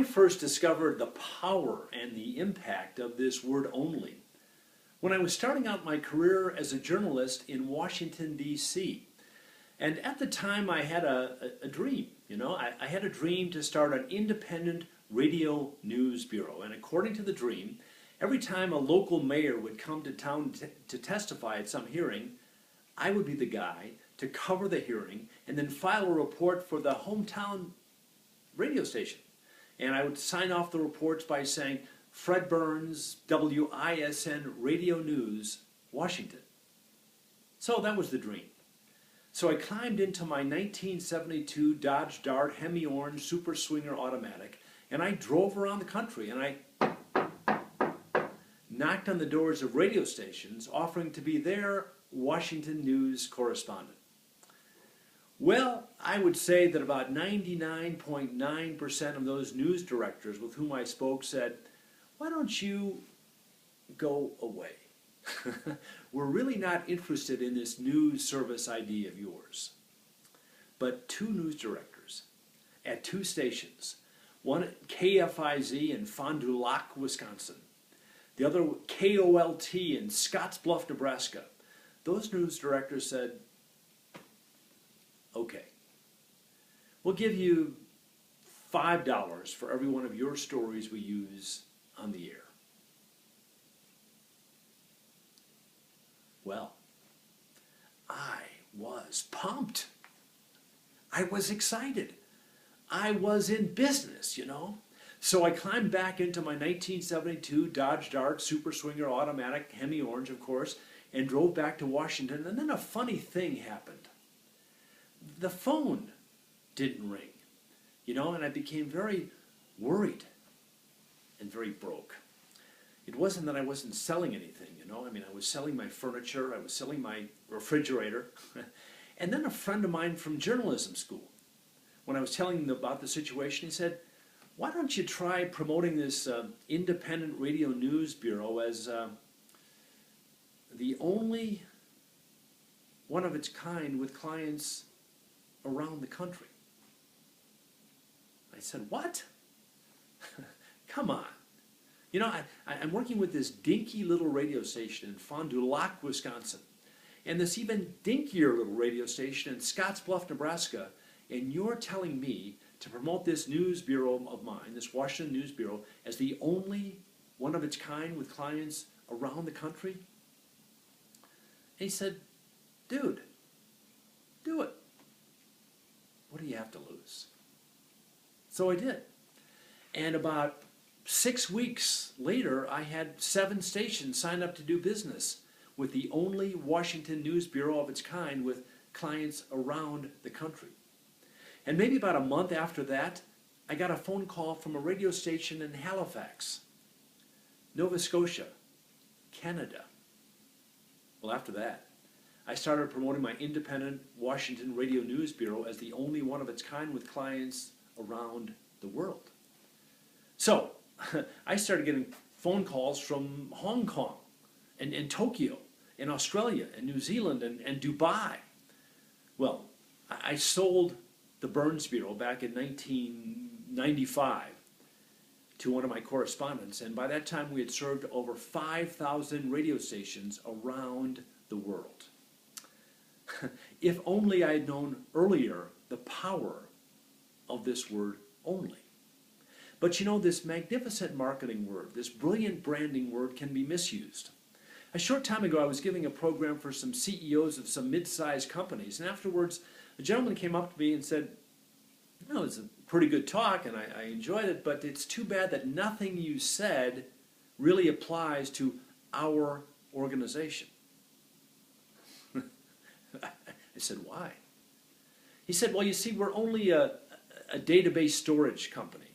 I first discovered the power and the impact of this word only when I was starting out my career as a journalist in Washington, D.C. And at the time I had a dream, I had a dream to start an independent radio news bureau. And according to the dream, every time a local mayor would come to town to testify at some hearing, I would be the guy to cover the hearing and then file a report for the hometown radio station. And I would sign off the reports by saying, Fred Burns, WISN Radio News, Washington. So that was the dream. So I climbed into my 1972 Dodge Dart Hemi-Orange Super Swinger Automatic, and I drove around the country, and I knocked on the doors of radio stations offering to be their Washington news correspondent. Well, I would say that about 99.9% of those news directors with whom I spoke said, "Why don't you go away? We're really not interested in this news service idea of yours." But two news directors at two stations, one at KFIZ in Fond du Lac, Wisconsin, the other KOLT in Scottsbluff, Nebraska, those news directors said, "Okay, we'll give you $5 for every one of your stories we use on the air." Well, I was pumped. I was excited. I was in business, So I climbed back into my 1972 Dodge Dart Super Swinger Automatic, Hemi-Orange, of course, and drove back to Washington. And then a funny thing happened. The phone didn't ring, and I became very worried and very broke. It wasn't that I wasn't selling anything, I was selling my furniture, I was selling my refrigerator. And then a friend of mine from journalism school, when I was telling him about the situation, he said, "Why don't you try promoting this independent radio news bureau as the only one of its kind with clients around the country?" I said, "What? Come on. I'm working with this dinky little radio station in Fond du Lac, Wisconsin, and this even dinkier little radio station in Scottsbluff, Nebraska, and you're telling me to promote this news bureau of mine, this Washington News Bureau, as the only one of its kind with clients around the country?" And he said, "Dude, do it. What do you have to lose?" So I did. And about 6 weeks later, I had 7 stations sign up to do business with the only Washington News Bureau of its kind with clients around the country. And maybe about a month after that, I got a phone call from a radio station in Halifax, Nova Scotia, Canada. Well, after that, I started promoting my independent Washington Radio News Bureau as the only one of its kind with clients around the world. So, I started getting phone calls from Hong Kong and Tokyo and Australia and New Zealand and Dubai. Well, I sold the Burns Bureau back in 1995 to one of my correspondents, and by that time we had served over 5,000 radio stations around the world. If only I had known earlier the power of this word only. But this magnificent marketing word, this brilliant branding word can be misused. A short time ago I was giving a program for some CEOs of some mid-sized companies, and afterwards a gentleman came up to me and said, "It was a pretty good talk and I enjoyed it, but it's too bad that nothing you said really applies to our organization." I said, "Why?" He said, "Well, you see, we're only a database storage company.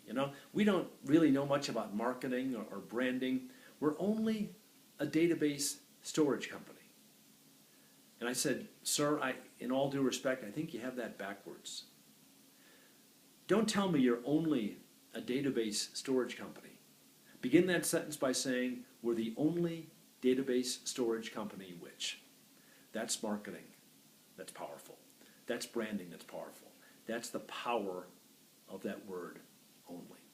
We don't really know much about marketing or branding. We're only a database storage company." And I said, "Sir, in all due respect, I think you have that backwards. Don't tell me you're only a database storage company. Begin that sentence by saying, we're the only database storage company which." That's marketing. That's powerful. That's branding. That's powerful. That's the power of that word only.